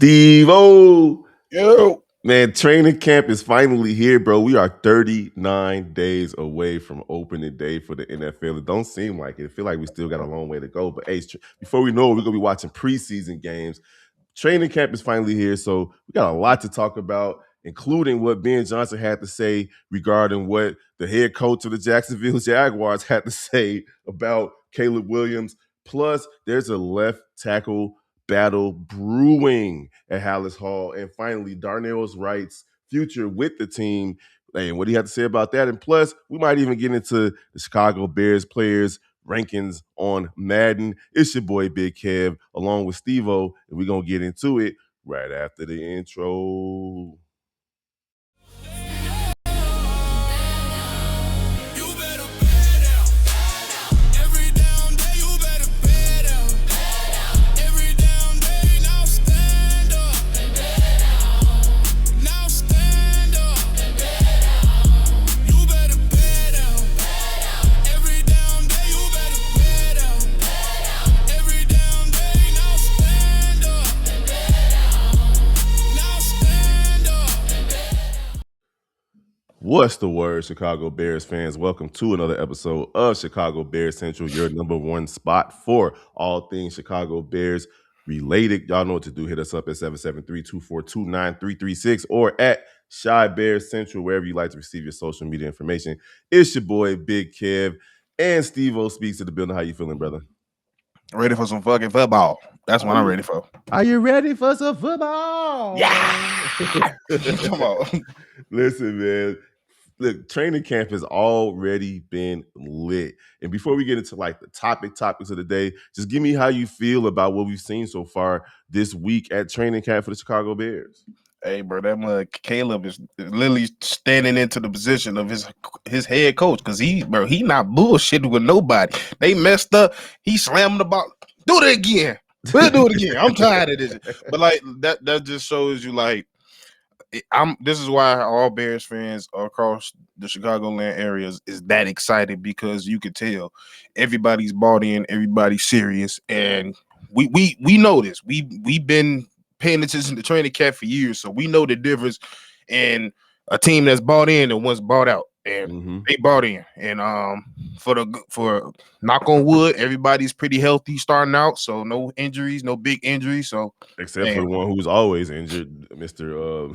Stevo. Yo. Man, training camp is finally here, bro. We are 39 days away from opening day for the NFL. It don't seem like it. I feel like we still got a long way to go. But hey, before we know it, we're going to be watching preseason games. Training camp is finally here, so we got a lot to talk about, including what Ben Johnson had to say regarding what the head coach of the Jacksonville Jaguars had to say about Caleb Williams. Plus, there's a left tackle battle brewing at Hallis Hall. And finally, Darnell Wright's future with the team. And what do you have to say about that? And plus, we might even get into the Chicago Bears players rankings on Madden. It's your boy Big Kev along with Stevo, and we're going to get into it right after the intro. What's the word, Chicago Bears fans? Welcome to another episode of Chicago Bears Central, your number one spot for all things Chicago Bears related. Y'all know what to do. Hit us up at 773-242-9336 or at Shy Bears Central, wherever you like to receive your social media information. It's your boy, Big Kev, and Steve-O speaks to the building. How you feeling, brother? Ready for some fucking football. That's what I'm ready for. Are you ready for some football? Yeah! Come on. Listen, man. Look, training camp has already been lit. And before we get into like the topics of the day, just give me how you feel about what we've seen so far this week at training camp for the Chicago Bears. Hey, bro, that mug Caleb is literally standing into the position of his head coach because he not bullshitting with nobody. They messed up. He slammed the ball. Do it again. We'll do it again. I'm tired of this. But like that just shows you like this is why all Bears fans across the Chicagoland areas is that excited, because you could tell everybody's bought in, everybody's serious, and we know this. We've been paying attention to training camp for years, so we know the difference in a team that's bought in and one's bought out, and they bought in. And for knock on wood, everybody's pretty healthy starting out, so no injuries, no big injuries. So except for the one who's always injured, Mr.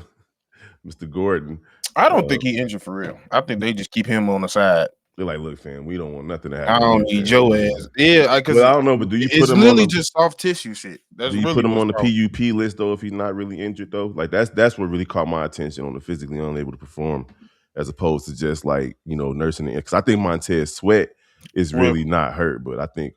Gordon. I don't think he injured for real. I think they just keep him on the side. They're like, look, fam, we don't want nothing to happen. I don't need your ass. Yeah, because I don't know, but do you put him literally on just soft tissue shit? Do you put him on the PUP list though if he's not really injured though? Like that's what really caught my attention on the physically unable to perform, as opposed to just like nursing it. Because I think Montez Sweat is really not hurt, but I think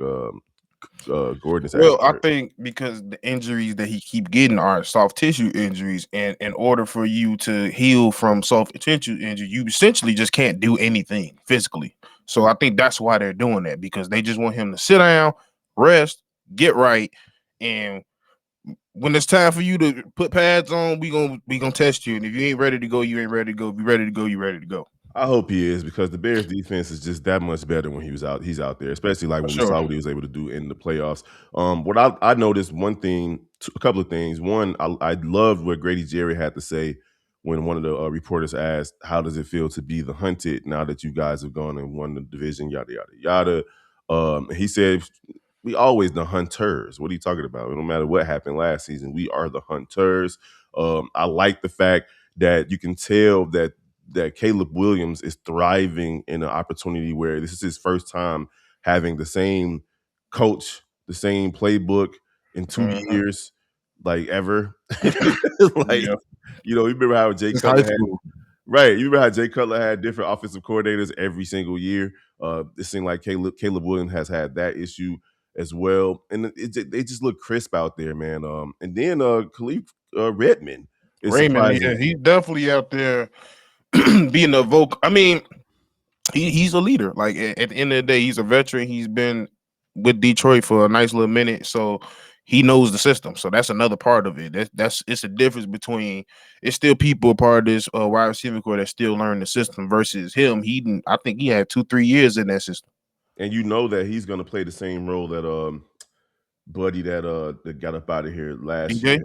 Gordon's hurt. I think because the injuries that he keep getting are soft tissue injuries, and in order for you to heal from soft tissue injury, you essentially just can't do anything physically. So I think that's why they're doing that, because they just want him to sit down, rest, get right, and when it's time for you to put pads on, we gonna test you. And if you ain't ready to go, you ain't ready to go. If you're ready to go, you're ready to go. I hope he is, because the Bears defense is just that much better when he's out there, especially like when we saw what he was able to do in the playoffs. What I noticed a couple of things. One, I loved what Grady Jerry had to say when one of the reporters asked, how does it feel to be the hunted now that you guys have gone and won the division, yada, yada, yada. He said, we always the hunters. What are you talking about? No matter what happened last season, we are the hunters. I like the fact that you can tell that Caleb Williams is thriving in an opportunity where this is his first time having the same coach, the same playbook in 2 years, like ever. You remember how Jay Cutler had, right? You remember how Jay Cutler had different offensive coordinators every single year. It seemed like Caleb Williams has had that issue as well, and they just look crisp out there, man. And then Khalif Redmond is surprising. Yeah, he's definitely out there being a vocal. I mean, he's a leader. Like at the end of the day, he's a veteran. He's been with Detroit for a nice little minute, so he knows the system. So that's another part of it. It's a difference between, it's still people part of this wide receiver core that still learn the system versus him. I think he had 2-3 years in that system. And you know that he's going to play the same role that Buddy that got up out of here last year.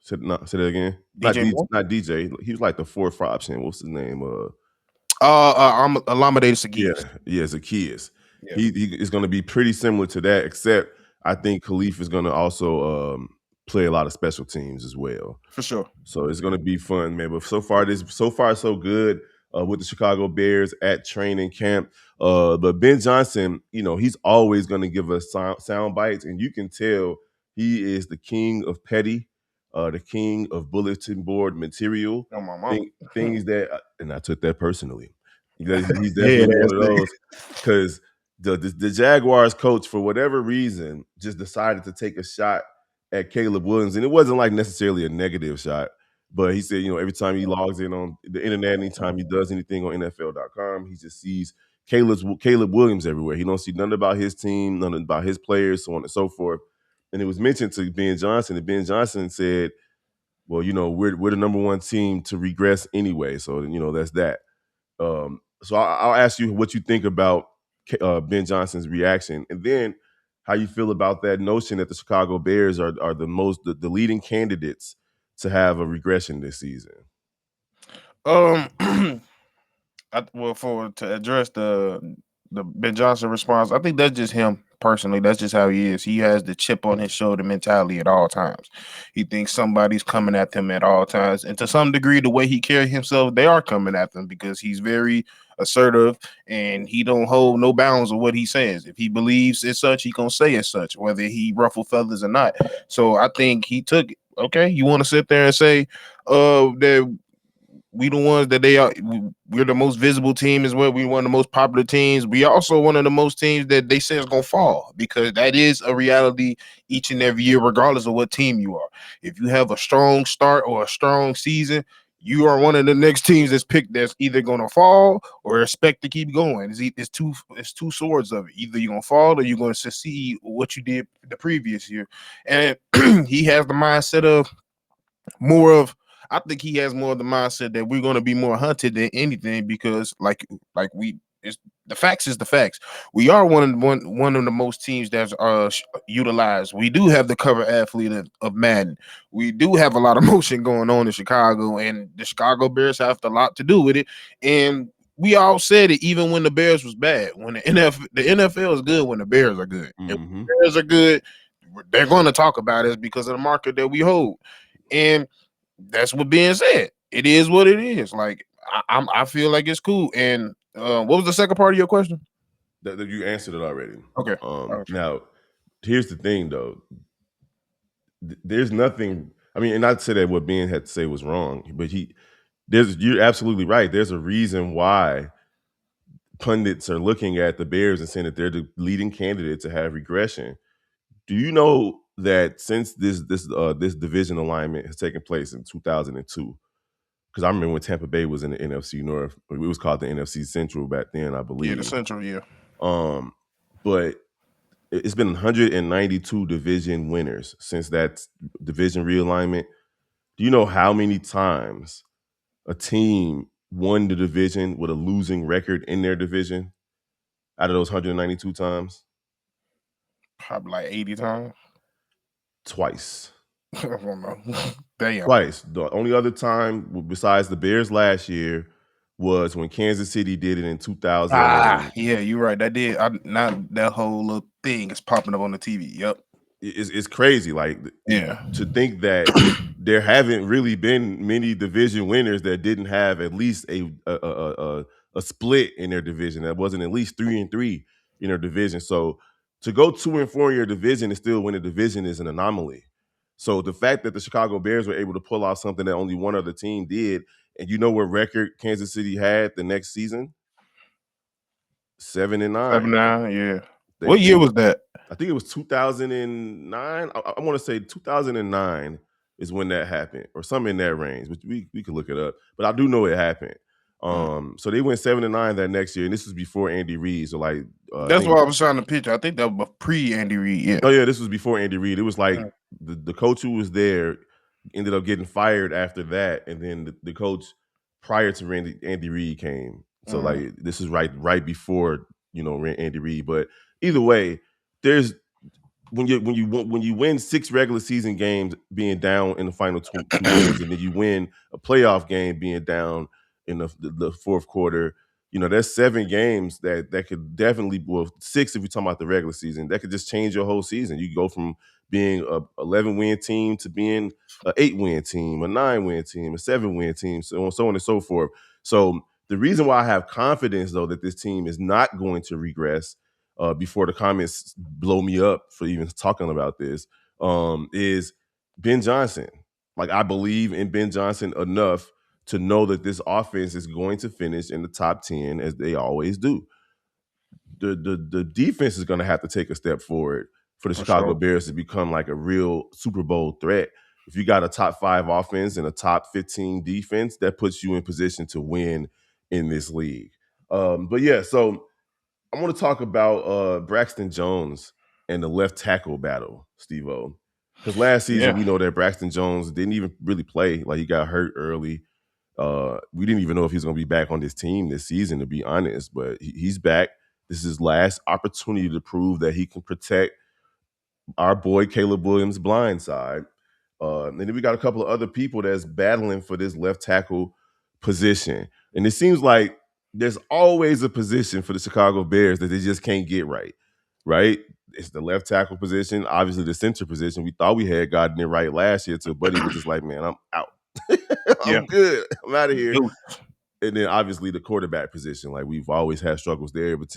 Say that again. DJ Moore? Not DJ. He was like the fourth option. What's his name? I'm Alameda Yeah, Seguis. yeah, Zacchaeus. Yeah, He is going to be pretty similar to that, except I think Khalif is going to also play a lot of special teams as well. for sure. So it's going to be fun, man. But so far so good with the Chicago Bears at training camp. But Ben Johnson, you know, he's always going to give us sound bites, and you can tell he is the king of petty, the king of bulletin board material. Oh, my mama. Things that, and I took that personally. He's Yeah, definitely one that's of those because the Jaguars coach, for whatever reason, just decided to take a shot at Caleb Williams, and it wasn't like necessarily a negative shot, but he said, you know, every time he logs in on the internet, anytime he does anything on NFL.com, he just sees Caleb Williams everywhere. He don't see nothing about his team, nothing about his players, so on and so forth. And it was mentioned to Ben Johnson, and Ben Johnson said, well, you know, we're the number one team to regress anyway, so you know that's that. So I'll ask you what you think about Ben Johnson's reaction, and then how you feel about that notion that the Chicago Bears are the leading candidates to have a regression this season. To address the Ben Johnson response, I think that's just him personally. That's just how he is. He has the chip on his shoulder mentality at all times. He thinks somebody's coming at him at all times, and to some degree, the way he carries himself, they are coming at them because he's very assertive and he don't hold no bounds of what he says. If he believes it's such, he gonna say it's such, whether he ruffle feathers or not. So I think he took it. Okay, you want to sit there and say, that we the ones that we're the most visible team as well. We one of the most popular teams. We also one of the most teams that they say is gonna fall because that is a reality each and every year, regardless of what team you are. If you have a strong start or a strong season, you are one of the next teams that's picked that's either gonna fall or expect to keep going. It's two swords of it. Either you're gonna fall or you're gonna succeed what you did the previous year. And he has the mindset of more of I think he has more of the mindset that we're going to be more hunted than anything because like we it's the facts is the facts. We are one of the most teams that's utilized. We do have the cover athlete of Madden. We do have a lot of motion going on in Chicago, and the Chicago Bears have a lot to do with it. And we all said it even when the Bears was bad. When the NFL is good when the Bears are good. And when the Bears are good, they're going to talk about it because of the market that we hold. And that's what being said. It is what it is. Like I feel like it's cool. And what was the second part of your question? That you answered it already. Okay. Now, here's the thing, though. There's nothing. I mean, and not to say that what Ben had to say was wrong, but you're absolutely right. There's a reason why pundits are looking at the Bears and saying that they're the leading candidate to have regression. Do you know that since this division alignment has taken place in 2002? Because I remember when Tampa Bay was in the NFC North, it was called the NFC Central back then, I believe. Yeah, the Central, yeah. But it's been 192 division winners since that division realignment. Do you know how many times a team won the division with a losing record in their division out of those 192 times? Probably like 80 times. Twice. I don't know. Damn. Twice. The only other time besides the Bears last year was when Kansas City did it in 2000. Yeah, you're right. That did. Not that whole little thing is popping up on the TV. Yep. It's crazy. Like, yeah, to think that there haven't really been many division winners that didn't have at least a split in their division that wasn't at least 3-3 in their division. So to go 2-4 in your division and still win a division is an anomaly. So the fact that the Chicago Bears were able to pull out something that only one other team did, and you know what record Kansas City had the next season? 7-9. 7-9, yeah. What year was that? I think it was 2009. I want to say 2009 is when that happened, or something in that range. But we could look it up. But I do know it happened. So they went 7-9 that next year, and this was before Andy Reid. So like that's what I was trying to picture. I think that was pre Andy Reid. Yeah. Oh yeah, this was before Andy Reid. It was like the coach who was there ended up getting fired after that, and then the coach prior to Andy Reid came. So like this is right before Andy Reid. But either way, there's when you win 6 regular season games being down in the final two quarters, and then you win a playoff game being down in the fourth quarter, there's 7 games that could definitely, well, 6 if you're talking about the regular season, that could just change your whole season. You go from being a 11-win team to being a 8-win team, a 9-win team, a 7-win team, so on and so forth. So the reason why I have confidence, though, that this team is not going to regress, before the comments blow me up for even talking about this, is Ben Johnson. Like, I believe in Ben Johnson enough to know that this offense is going to finish in the top 10 as they always do. The defense is going to have to take a step forward for the Chicago Bears to become like a real Super Bowl threat. If you got a top 5 offense and a top 15 defense, that puts you in position to win in this league. But yeah, so I want to talk about Braxton Jones and the left tackle battle, Steve-O. Because last season, we know that Braxton Jones didn't even really play. Like, he got hurt early. We didn't even know if he was going to be back on this team this season, to be honest. But he's back. This is his last opportunity to prove that he can protect our boy Caleb Williams' blind side. And then we got a couple of other people that's battling for this left tackle position. And it seems like there's always a position for the Chicago Bears that they just can't get right, right? It's the left tackle position, obviously the center position. We thought we had gotten it right last year till Buddy was just like, man, I'm out. I'm good. I'm out of here. And then obviously the quarterback position, like, we've always had struggles there, but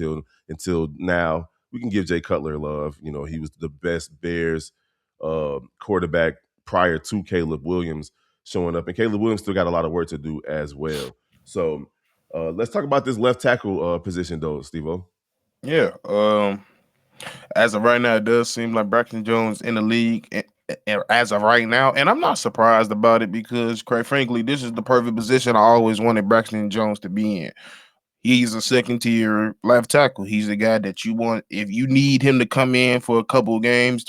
until now. We can give Jay Cutler love. He was the best Bears quarterback prior to Caleb Williams showing up, and Caleb Williams still got a lot of work to do as well. So let's talk about this left tackle position, though, Steve-O. Yeah. As of right now, it does seem like Braxton Jones in the league as of right now, and I'm not surprised about it because, quite frankly, this is the perfect position I always wanted Braxton Jones to be in. He's a second-tier left tackle. He's the guy that you want if you need him to come in for a couple of games,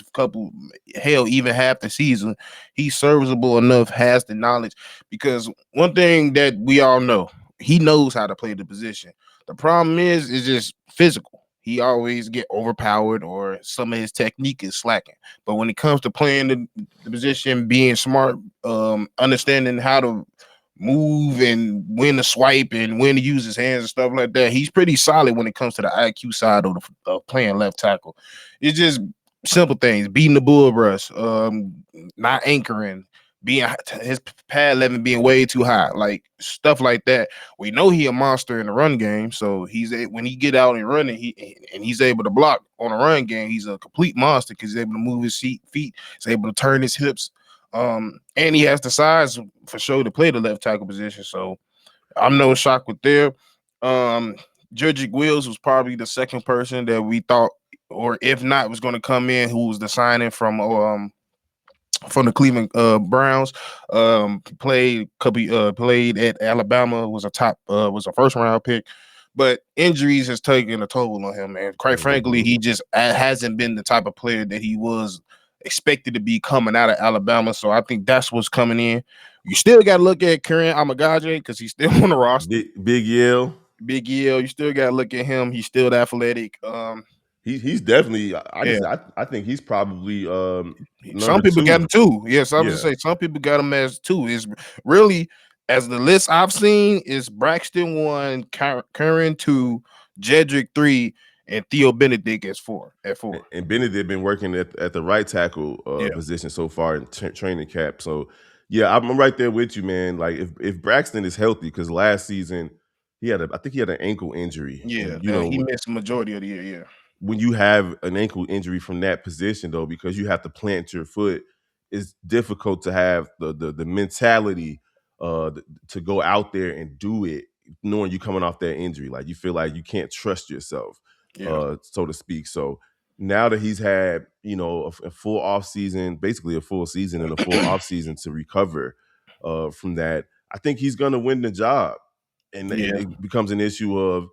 hell, even half the season. He's serviceable enough, has the knowledge. Because one thing that we all know, he knows how to play the position. The problem is just physical. He always get overpowered or some of his technique is slacking. But when it comes to playing the position, being smart, understanding how to move and when to swipe and when to use his hands and stuff like that, he's pretty solid when it comes to the IQ side of playing left tackle. It's just simple things: beating the bull rush, not anchoring, being his pad level being way too high, like stuff like that. We know he a monster in the run game, so when he get out and running, he's able to block on a run game. He's a complete monster because he's able to move his feet, he's able to turn his hips. And he has the size for sure to play the left tackle position. So I'm no shock with there. Jedrick Wills was probably the second person that we thought, or if not, was going to come in, who was the signing from the Cleveland Browns. Played at Alabama, was a first round pick. But injuries has taken a toll on him, man. Quite frankly, he just hasn't been the type of player that he was expected to be coming out of Alabama. So I think that's what's coming in. You still got to look at Karen Amagaje because he's still on the roster. Big Yale. You still got to look at him. He's still athletic. He's definitely. I think he's probably. Some people got him too. Yes, I was just say some people got him as 2. Is really, as the list I've seen, is Braxton 1, Curran 2, Jedrick 3, and Theo Benedict as 4. And Benedict been working at the right tackle position so far in training camp. So yeah, I'm right there with you, man. Like, if Braxton is healthy, because last season I think he had an ankle injury. Yeah, he missed the majority of the year. Yeah. When you have an ankle injury from that position, though, because you have to plant your foot, it's difficult to have the mentality to go out there and do it, knowing you coming off that injury. Like, you feel like you can't trust yourself, so to speak. So now that he's had, a full off season, basically a full season and a full off season to recover from that, I think he's going to win the job. And it becomes an issue of,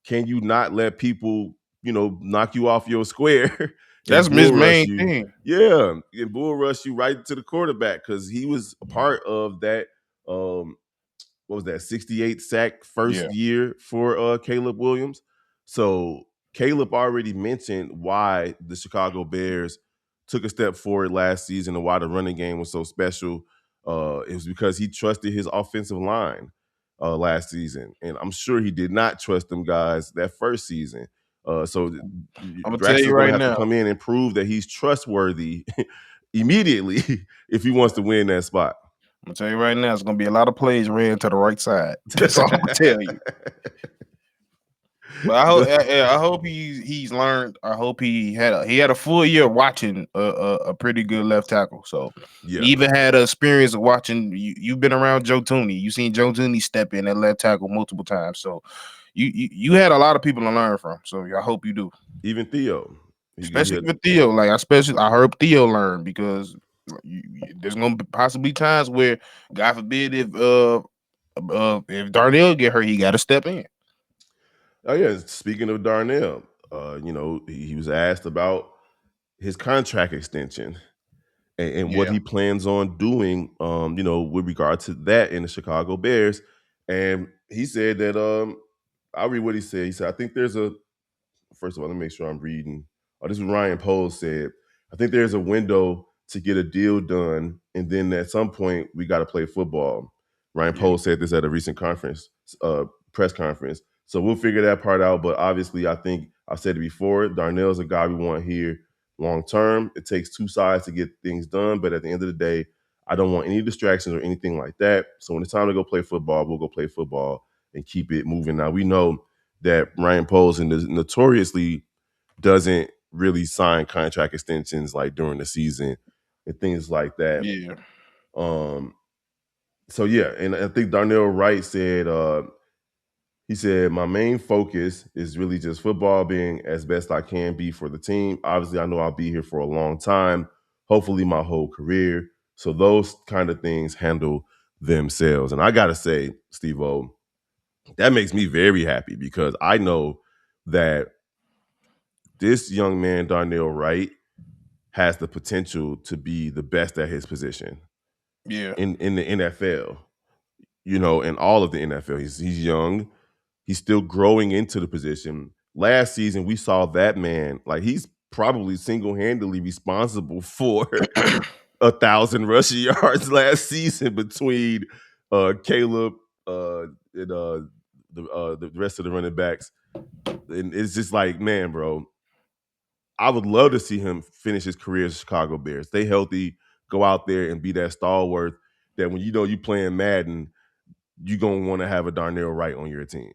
can you not let people, knock you off your square? That's his main thing. Yeah, and bull rush you right to the quarterback, because he was a part of that. What was that, 68 sack first year for Caleb Williams? So Caleb already mentioned why the Chicago Bears took a step forward last season and why the running game was so special, it was because he trusted his offensive line last season. And I'm sure he did not trust them guys that first season. So I'm gonna tell you Braxton's going to right have to now. come in and prove that he's trustworthy immediately if he wants to win that spot. I'm gonna tell you right now, it's gonna be a lot of plays ran to the right side. That's all I'm gonna tell you. But I hope he's learned. I hope he had a full year watching a pretty good left tackle. So Yeah. he even had an experience of watching. You've been around Joe Tooney. You've seen Joe Tooney step in at left tackle multiple times. So you had a lot of people to learn from. So I hope you do. Even Theo, Especially with Theo. Like I heard Theo learn because there's gonna possibly times where, God forbid, if Darnell get hurt, he got to step in. Oh yeah, speaking of Darnell, he was asked about his contract extension and what he plans on doing, with regard to that in the Chicago Bears. And he said that, I'll read what he said. He said, I think there's first of all, let me make sure I'm reading. Oh, this is Ryan Poles said, I think there's a window to get a deal done. And then at some point we got to play football. Ryan Poles said this at a recent press conference. So we'll figure that part out. But obviously, I think I've said it before, Darnell's a guy we want here long term. It takes two sides to get things done. But at the end of the day, I don't want any distractions or anything like that. So when it's time to go play football, we'll go play football and keep it moving. Now, we know that Ryan Poles notoriously doesn't really sign contract extensions like during the season and things like that. Yeah. So yeah, and I think Darnell Wright said, he said, my main focus is really just football, being as best I can be for the team. Obviously, I know I'll be here for a long time, hopefully my whole career. So those kind of things handle themselves. And I got to say, Steve-O, that makes me very happy because I know that this young man, Darnell Wright, has the potential to be the best at his position. Yeah. In the NFL, in all of the NFL. He's young. He's still growing into the position. Last season, we saw that man, like he's probably single-handedly responsible for 1,000 rushing yards last season between Caleb and the rest of the running backs. And it's just like, man, bro, I would love to see him finish his career as Chicago Bears. Stay healthy, go out there and be that stalwart that when you playing Madden, you're going to want to have a Darnell Wright on your team.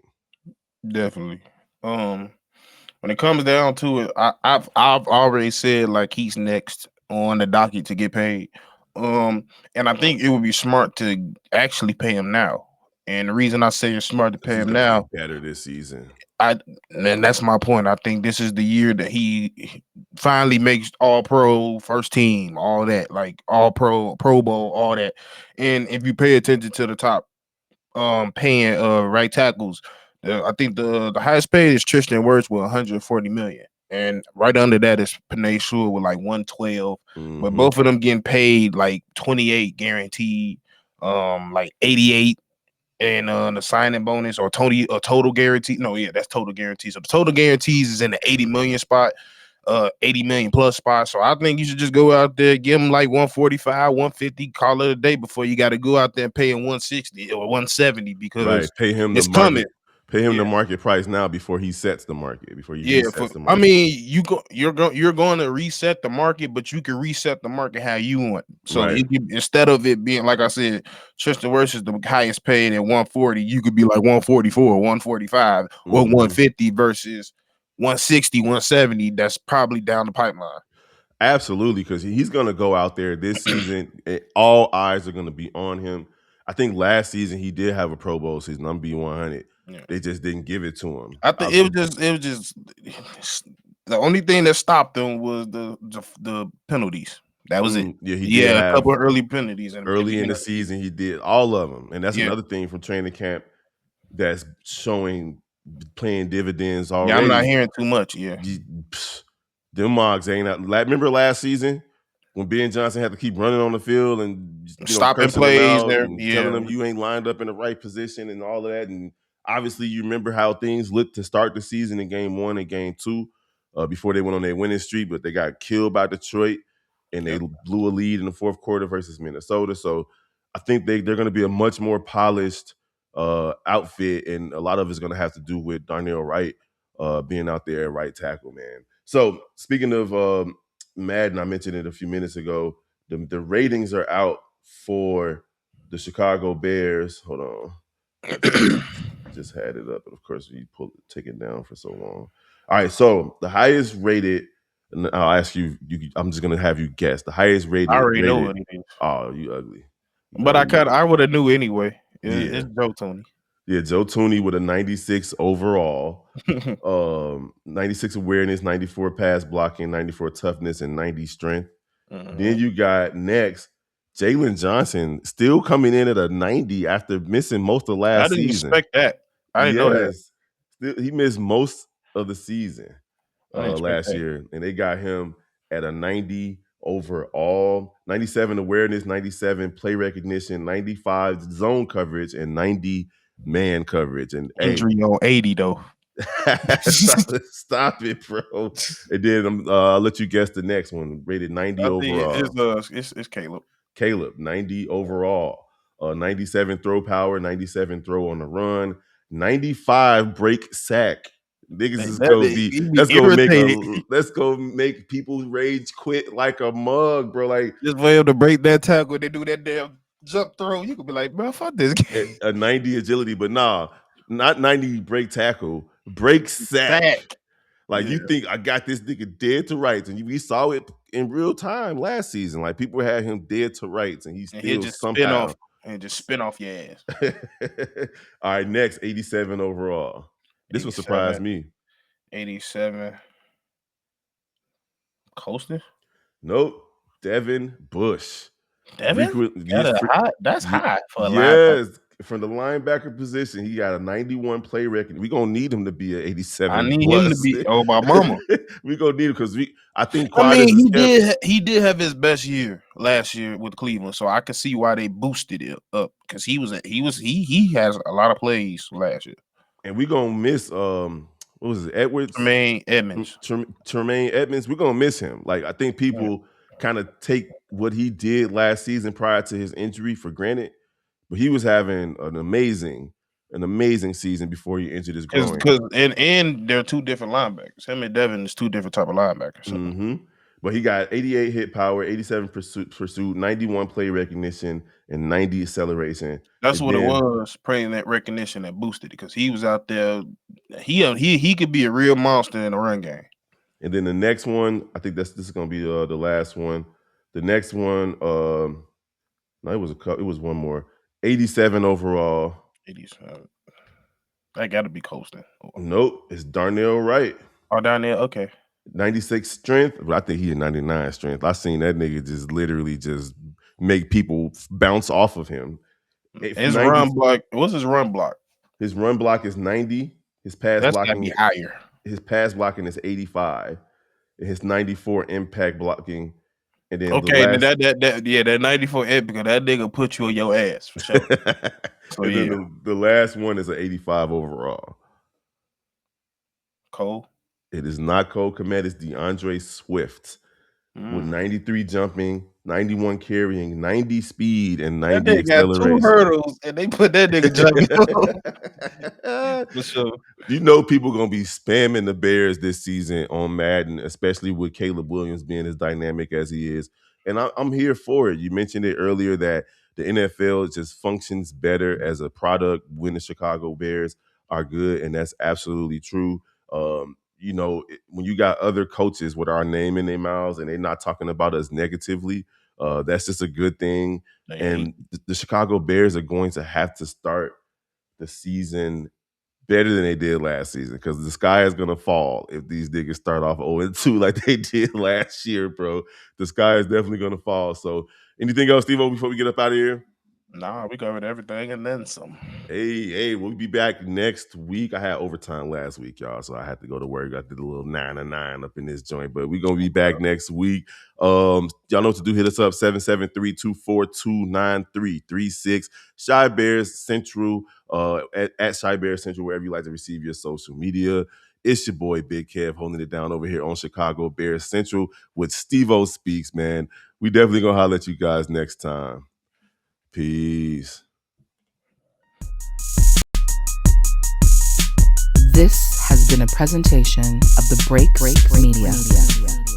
Definitely. When it comes down to it, I've already said like he's next on the docket to get paid. And I think it would be smart to actually pay him now. And the reason I say it's smart to pay him now, better this season. And that's my point. I think this is the year that he finally makes all pro, first team, all that, like all pro, Pro Bowl, all that. And if you pay attention to the top paying right tackles, I think the highest paid is Tristan Wirfs with 140 million. And right under that is Penei Sewell with like 112. Mm-hmm. But both of them getting paid like 28 guaranteed, like 88 and the signing bonus or total guarantee. No, yeah, that's total guarantee. So the total guarantees is in the 80 million spot, 80 million plus spot. So I think you should just go out there, give them like 145, 150, call it a day before you got to go out there and pay him 160 or 170 because pay him it's coming. Pay him the market price now before he sets the market. Before he resets the market. I mean, you're going to reset the market, but you can reset the market how you want. So instead of it being like I said, Tristan Wirfs is the highest paid at 140, you could be like 144, 145, or 150 versus 160, 170. That's probably down the pipeline. Absolutely, because he's going to go out there this season. All eyes are going to be on him. I think last season he did have a Pro Bowl season. I'm B100. Yeah. They just didn't give it to him. I think it was just the only thing that stopped him was the penalties. That was it. Yeah, he did have a couple of early penalties. Early in the season, he did all of them. And that's another thing from training camp that's paying dividends already. Yeah, I'm not hearing too much, Them Mogs ain't out. Remember last season when Ben Johnson had to keep running on the field and stopping plays there, telling them you ain't lined up in the right position and all of that. And obviously, you remember how things looked to start the season in game 1 and game 2 before they went on their winning streak, but they got killed by Detroit. and they blew a lead in the fourth quarter versus Minnesota. So I think they're going to be a much more polished outfit, and a lot of it's going to have to do with Darnell Wright being out there at right tackle, man. So speaking of Madden, I mentioned it a few minutes ago. The ratings are out for the Chicago Bears. Hold on. Just had it up, and of course we take it down for so long. All right, so the highest rated, and I'll ask you. I'm just gonna have you guess the highest rated. I already know what it is. Oh, you ugly. But I would have knew anyway. It's Joe Tooney. Yeah, Joe Tooney with a 96 overall, 96 awareness, 94 pass blocking, 94 toughness, and 90 strength. Then you got next Jalen Johnson still coming in at a 90 after missing most of last season. I didn't expect that. I didn't know that. He missed most of the season last year, and they got him at a 90 overall, 97 awareness, 97 play recognition, 95 zone coverage, and 90 man coverage. And injury on 80 though. Stop it, bro. And then I'll let you guess the next one. Rated 90 overall. It's Caleb. Caleb, 90 overall. 97 throw power, 97 throw on the run, 95 break sack. Niggas is gonna be let's go make people rage quit like a mug, bro. Like just for him to break that tackle when they do that damn jump throw, you could be like, bro, fuck this game. A 90 agility, but nah, not 90 break tackle, break sack. Like you think I got this nigga dead to rights, and we saw it in real time last season. Like people had him dead to rights, and he's still somehow spin off your ass. All right, next 87 overall. This one surprised me. 87. Colston? Nope. Devin Bush. Devin? That's high for a linebacker. From the linebacker position, he got a 91 play record. We're going to need him to be an 87. I need him to be, my mama. We're going to need him because I think he did have his best year last year with Cleveland, so I can see why they boosted it up because he has a lot of plays last year. And we're going to miss what was it? Edwards? Tremaine Edmonds. Tremaine Edmonds. We're going to miss him. Like I think people kind of take what he did last season prior to his injury for granted. But he was having an amazing season before he injured his groin. And they're two different linebackers. Him and Devin is two different type of linebackers. So. But he got 88 hit power, 87 pursuit, 91 play recognition, and 90 acceleration. That's what it was. Praying that recognition that boosted it because he was out there. He could be a real monster in the run game. And then the next one, I think this is going to be the last one. The next one, no, it was one more. 87 overall. 87. That got to be Colston. Nope, it's Darnell Wright. Oh, Darnell, okay. 96 strength, but I think he had 99 strength. I seen that nigga just literally just make people bounce off of him. His run block, what's his run block? His run block is 90. His pass blocking is higher. His pass blocking is 85. And his 94 impact blocking. And then that 94 epic, that nigga put you on your ass for sure. So the last one is an 85 overall. Cole? It is not Cole Kmet, it's DeAndre Swift with 93 jumping, 91 carrying, 90 speed, and 90 acceleration. Got 2 hurdles, and they put that nigga jumping. For sure. You know people gonna be spamming the Bears this season on Madden, especially with Caleb Williams being as dynamic as he is. And I'm here for it. You mentioned it earlier that the NFL just functions better as a product when the Chicago Bears are good, and that's absolutely true. You know, when you got other coaches with our name in their mouths and they're not talking about us negatively, that's just a good thing. And the Chicago Bears are going to have to start the season better than they did last season because the sky is going to fall if these niggas start off 0-2 like they did last year, bro. The sky is definitely going to fall. So anything else, Stevo, before we get up out of here? Nah, we covered everything and then some. Hey, we'll be back next week. I had overtime last week, y'all, so I had to go to work. I did a little 9-9 up in this joint, but we're going to be back next week. Y'all know what to do. Hit us up, 773-242-9336. Shy Bears Central, at Shy Bears Central, wherever you like to receive your social media. It's your boy Big Kev holding it down over here on Chicago Bears Central with Stevo Speaks, man. We definitely gonna holler at you guys next time. Peace. This has been a presentation of the Break Media.